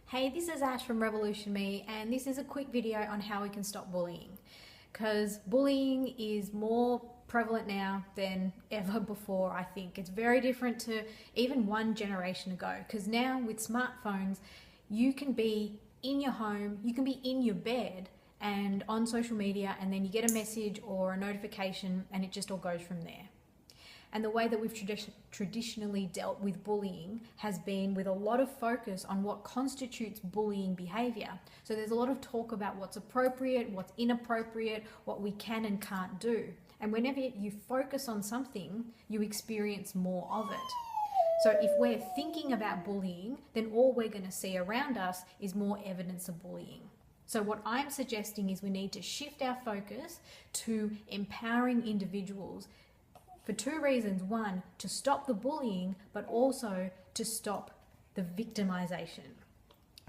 Hey, this is Ash from Revolution Me, and this is a quick video on how we can stop bullying. Because bullying is more prevalent now than ever before, I think. It's very different to even one generation ago. Because now with smartphones, you can be in your home, you can be in your bed and on social media, and then you get a message or a notification and it just all goes from there. And the way that we've traditionally dealt with bullying has been with a lot of focus on what constitutes bullying behaviour. So there's a lot of talk about what's appropriate, what's inappropriate, what we can and can't do. And whenever you focus on something, you experience more of it. So if we're thinking about bullying, then all we're going to see around us is more evidence of bullying. So what I'm suggesting is we need to shift our focus to empowering individuals for two reasons. One, to stop the bullying, but also to stop the victimization.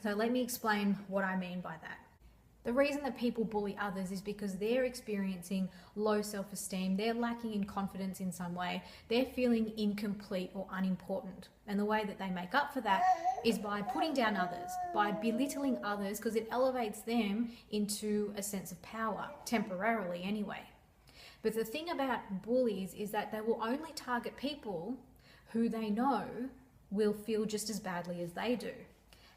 So let me explain what I mean by that. The reason that people bully others is because they're experiencing low self-esteem, they're lacking in confidence in some way, they're feeling incomplete or unimportant. And the way that they make up for that is by putting down others, by belittling others, because it elevates them into a sense of power, temporarily anyway. But the thing about bullies is that they will only target people who they know will feel just as badly as they do.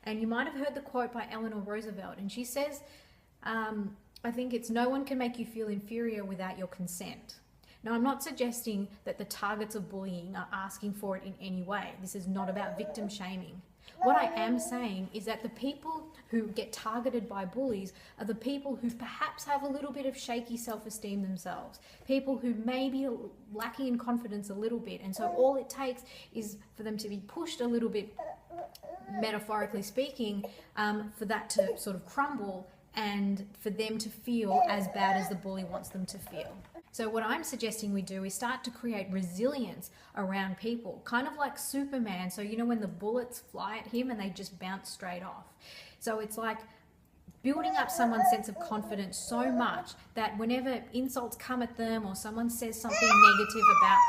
And you might have heard the quote by Eleanor Roosevelt, and she says, I think it's, "No one can make you feel inferior without your consent." Now, I'm not suggesting that the targets of bullying are asking for it in any way. This is not about victim shaming. What I am saying is that the people who get targeted by bullies are the people who perhaps have a little bit of shaky self-esteem themselves, people who may be lacking in confidence a little bit, and so all it takes is for them to be pushed a little bit, metaphorically speaking, for that to sort of crumble and for them to feel as bad as the bully wants them to feel. So what I'm suggesting we do is start to create resilience around people, kind of like Superman. So you know when the bullets fly at him and they just bounce straight off. So it's like building up someone's sense of confidence so much that whenever insults come at them or someone says something negative about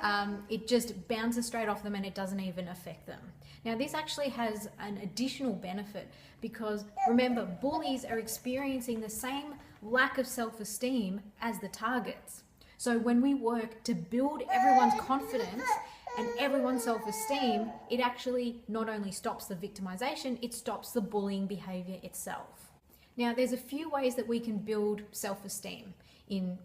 them, it just bounces straight off them and it doesn't even affect them. Now, this actually has an additional benefit because remember, bullies are experiencing the same lack of self-esteem as the targets. So when we work to build everyone's confidence and everyone's self-esteem, it actually not only stops the victimization, it stops the bullying behavior itself. Now, there's a few ways that we can build self-esteem,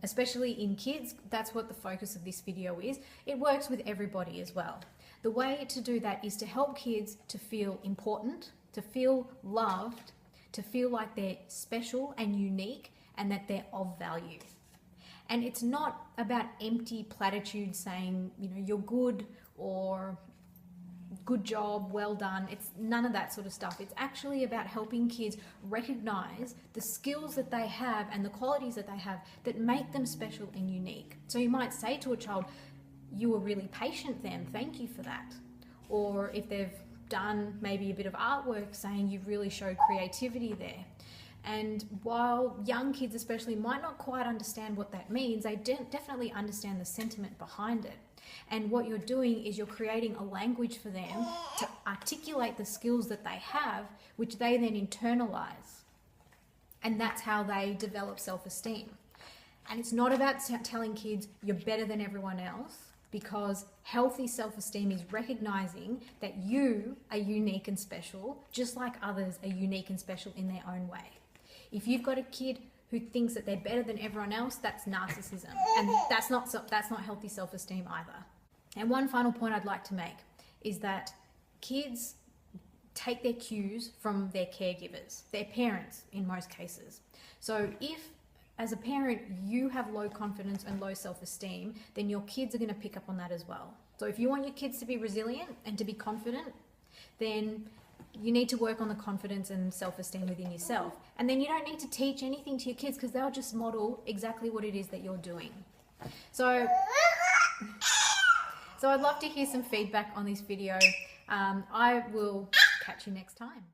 especially in kids. That's what the focus of this video is. It works with everybody as well. The way to do that is to help kids to feel important, to feel loved, to feel like they're special and unique and that they're of value. And it's not about empty platitudes saying, you know, you're good or good job, well done. It's none of that sort of stuff. It's actually about helping kids recognize the skills that they have and the qualities that they have that make them special and unique. So you might say to a child, "You were really patient then, thank you for that." Or if they've done maybe a bit of artwork, saying you really showed creativity there. And while young kids especially might not quite understand what that means, they definitely understand the sentiment behind it. And what you're doing is you're creating a language for them to articulate the skills that they have, which they then internalize. And that's how they develop self-esteem. And it's not about telling kids you're better than everyone else, because healthy self-esteem is recognizing that you are unique and special, just like others are unique and special in their own way. If you've got a kid who thinks that they're better than everyone else, that's narcissism, and that's not healthy self-esteem either. And one final point I'd like to make is that kids take their cues from their caregivers, their parents in most cases. So if as a parent you have low confidence and low self-esteem, then your kids are going to pick up on that as well. So if you want your kids to be resilient and to be confident, then you need to work on the confidence and self-esteem within yourself. And then you don't need to teach anything to your kids because they'll just model exactly what it is that you're doing. So I'd love to hear some feedback on this video. I will catch you next time.